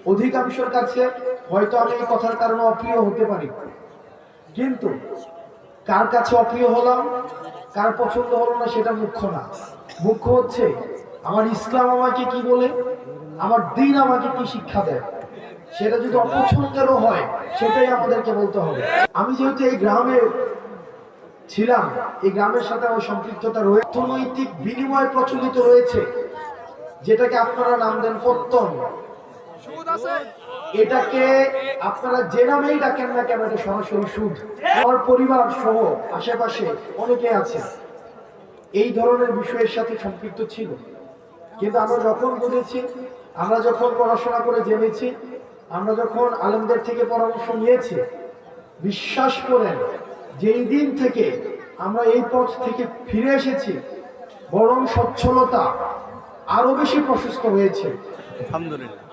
অধিকাংশের কাছে হয়তো আমি এই কথার কারণে অপ্রিয় হতে পারি, কিন্তু কার কাছে অপ্রিয় হলাম, কার পছন্দ হলো না সেটা মুখ্য না। মুখ্য হচ্ছে আমার ইসলাম আমাকে কি বলে, আমার দ্বীন আমাকে কি শিক্ষা দেয়। সেটা যদি অপছন্দেরও হয় সেটাই আমাদেরকে বলতে হবে। আমি যেহেতু এই গ্রামে ছিলাম, এই গ্রামের সাথে আমার সম্পৃক্ততা রয়েছে, অর্থনৈতিক বিনিময় প্রচলিত রয়েছে, যেটাকে আপনারা নাম দেন পত্তন। এটাকে আপনারা যে নামেই ডাকেন না কেন, এটা সরাসরি সুদ। আমার পরিবার সহ আশেপাশে অনেকে আছে এই ধরনের বিষয়ের সাথে সম্পৃক্ত ছিল, কিন্তু আমরা যখন বুঝেছি, আমরা যখন পড়াশোনা করে জেনেছি, আমরা যখন আলেমদের থেকে পরামর্শ নিয়েছি, বিশ্বাস করেন যেই দিন থেকে আমরা এই পথ থেকে ফিরে এসেছি, বরং সচ্ছলতা আরো বেশি প্রশস্ত হয়েছে। আলহামদুলিল্লাহ।